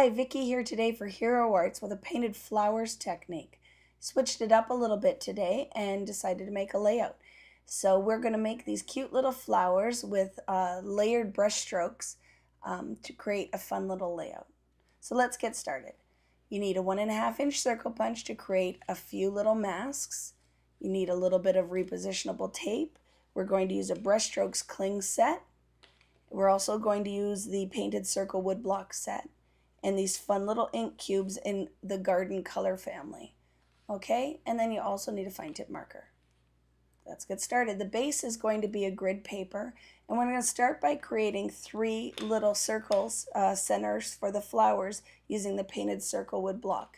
Hi, Vicky here today for Hero Arts with a painted flowers technique. Switched it up a little bit today and decided to make a layout. So we're going to make these cute little flowers with layered brush strokes to create a fun little layout. So let's get started. You need a 1.5 inch circle punch to create a few little masks. You need a little bit of repositionable tape. We're going to use a Brushstrokes cling set. We're also going to use the painted circle woodblock set and these fun little ink cubes in the garden color family. Okay, and then you also need a fine tip marker. Let's get started. The base is going to be a grid paper, and we're going to start by creating 3 little circles, centers for the flowers using the painted circle woodblock.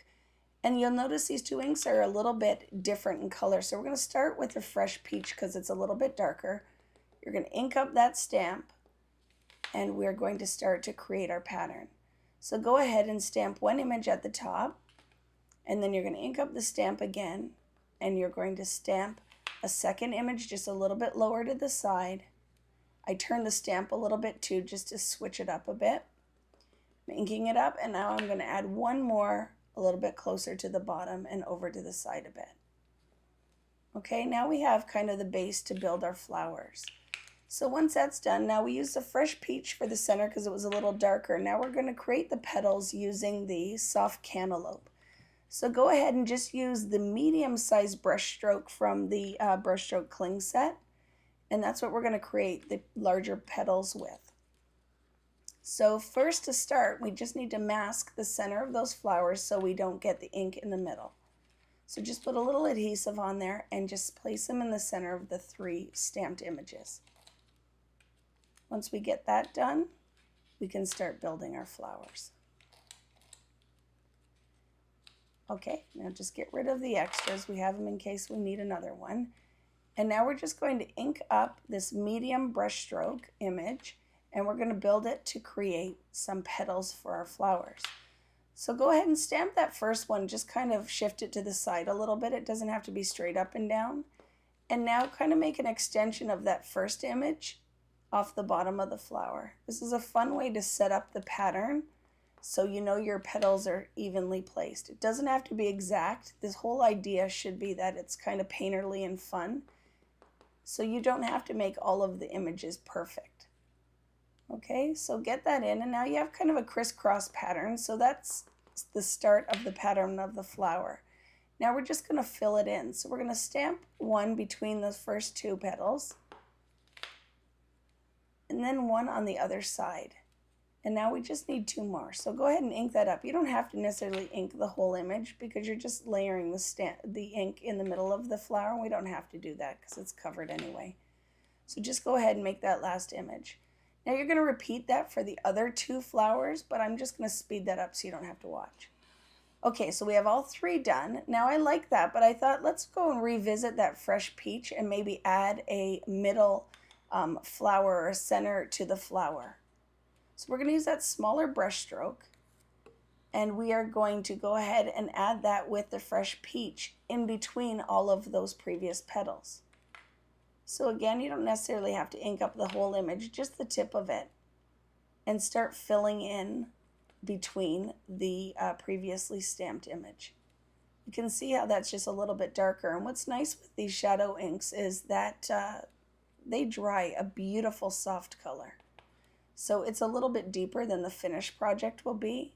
And you'll notice these 2 inks are a little bit different in color, so we're going to start with the fresh peach because it's a little bit darker. You're going to ink up that stamp, and we're going to start to create our pattern. So go ahead and stamp 1 image at the top, and then you're going to ink up the stamp again, and you're going to stamp a second image just a little bit lower to the side. I turn the stamp a little bit too just to switch it up a bit. I'm inking it up, and now I'm going to add one more a little bit closer to the bottom and over to the side a bit. Okay, now we have kind of the base to build our flowers. So once that's done, now we use the fresh peach for the center because it was a little darker. Now we're going to create the petals using the soft cantaloupe. So go ahead and just use the medium-sized brush stroke from the Brushstroke cling set, and that's what we're going to create the larger petals with. So first to start, we just need to mask the center of those flowers so we don't get the ink in the middle. So just put a little adhesive on there and just place them in the center of the 3 stamped images. Once we get that done, we can start building our flowers. Okay, now just get rid of the extras. We have them in case we need another one. And now we're just going to ink up this medium brush stroke image, and we're going to build it to create some petals for our flowers. So go ahead and stamp that first one, just kind of shift it to the side a little bit. It doesn't have to be straight up and down. And now kind of make an extension of that first image off the bottom of the flower. This is a fun way to set up the pattern so you know your petals are evenly placed. It doesn't have to be exact. This whole idea should be that it's kind of painterly and fun, so you don't have to make all of the images perfect. Okay, so get that in, and now you have kind of a crisscross pattern, so that's the start of the pattern of the flower. Now we're just going to fill it in. So we're going to stamp 1 between the first 2 petals, and then 1 on the other side. And now we just need 2 more. So go ahead and ink that up. You don't have to necessarily ink the whole image because you're just layering the ink in the middle of the flower. We don't have to do that because it's covered anyway. So just go ahead and make that last image. Now you're going to repeat that for the other 2 flowers, but I'm just going to speed that up so you don't have to watch. Okay, so we have all 3 done. Now I like that, but I thought let's go and revisit that fresh peach and maybe add a middle flower or center to the flower. So we're going to use that smaller brush stroke, and we are going to go ahead and add that with the fresh peach in between all of those previous petals. So again, you don't necessarily have to ink up the whole image, just the tip of it, and start filling in between the previously stamped image. You can see how that's just a little bit darker, and what's nice with these shadow inks is that they dry a beautiful soft color. So it's a little bit deeper than the finished project will be.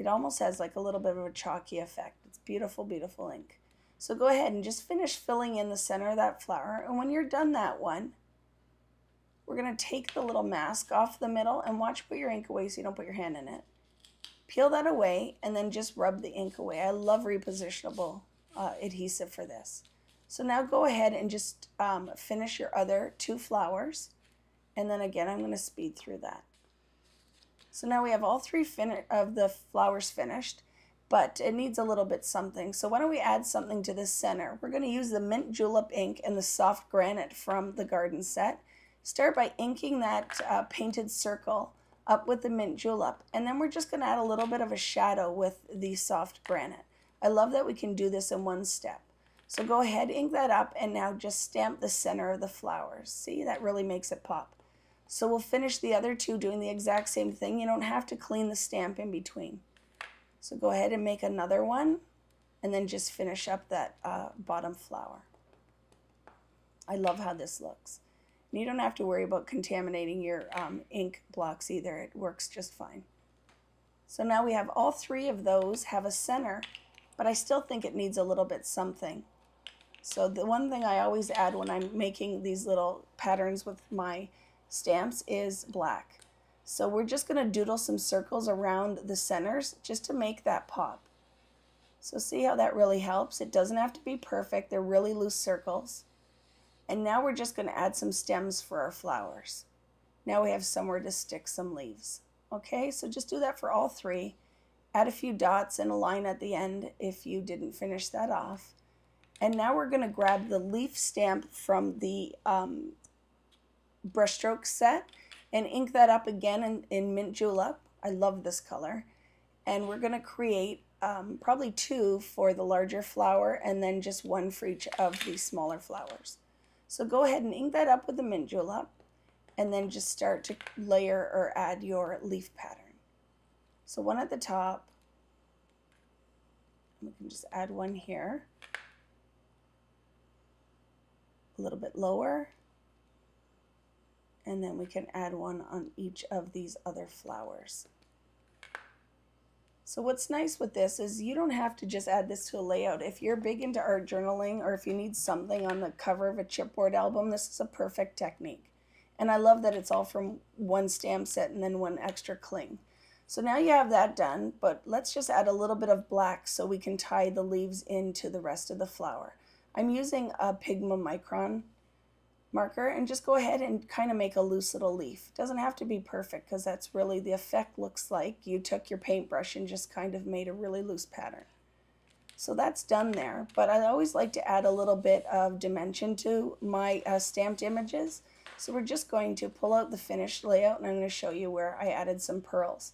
It almost has like a little bit of a chalky effect. It's beautiful, beautiful ink. So go ahead and just finish filling in the center of that flower. And when you're done that one, we're going to take the little mask off the middle, and watch, put your ink away so you don't put your hand in it. Peel that away and then just rub the ink away. I love repositionable adhesive for this. So now go ahead and just finish your other 2 flowers. And then again, I'm going to speed through that. So now we have all 3 of the flowers finished, but it needs a little bit something. So why don't we add something to the center? We're going to use the mint julep ink and the soft granite from the garden set. Start by inking that painted circle up with the mint julep, and then we're just going to add a little bit of a shadow with the soft granite. I love that we can do this in one step. So go ahead, ink that up, and now just stamp the center of the flowers. See, that really makes it pop. So we'll finish the other two doing the exact same thing. You don't have to clean the stamp in between. So go ahead and make another one and then just finish up that bottom flower. I love how this looks. And you don't have to worry about contaminating your ink blocks either. It works just fine. So now we have all three of those have a center, but I still think it needs a little bit something. So the one thing I always add when I'm making these little patterns with my stamps is black. So we're just going to doodle some circles around the centers just to make that pop. So see how that really helps? It doesn't have to be perfect. They're really loose circles. And now we're just going to add some stems for our flowers. Now we have somewhere to stick some leaves. Okay, so just do that for all three. Add a few dots and a line at the end if you didn't finish that off. And now we're going to grab the leaf stamp from the Brushstroke set and ink that up again in mint julep. I love this color. And we're going to create probably two for the larger flower and then just one for each of the smaller flowers. So go ahead and ink that up with the mint julep and then just start to layer or add your leaf pattern. So one at the top. We can just add one here. A little bit lower. And then we can add one on each of these other flowers. So what's nice with this is you don't have to just add this to a layout. If you're big into art journaling or if you need something on the cover of a chipboard album, this is a perfect technique. And I love that it's all from one stamp set and then one extra cling. So now you have that done, but let's just add a little bit of black so we can tie the leaves into the rest of the flower. I'm using a Pigma Micron marker and just go ahead and kind of make a loose little leaf. It doesn't have to be perfect because that's really the effect looks like you took your paintbrush and just kind of made a really loose pattern. So that's done there, but I always like to add a little bit of dimension to my stamped images. So we're just going to pull out the finished layout and I'm going to show you where I added some pearls.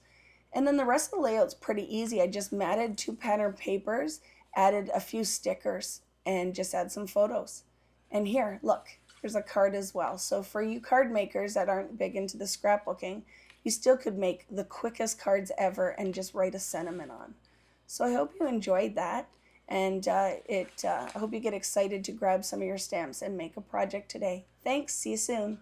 And then the rest of the layout's pretty easy. I just matted 2 pattern papers, added a few stickers, and just add some photos. And here, look, there's a card as well. So for you card makers that aren't big into the scrapbooking, you still could make the quickest cards ever and just write a sentiment on. So I hope you enjoyed that, and I hope you get excited to grab some of your stamps and make a project today. Thanks, see you soon.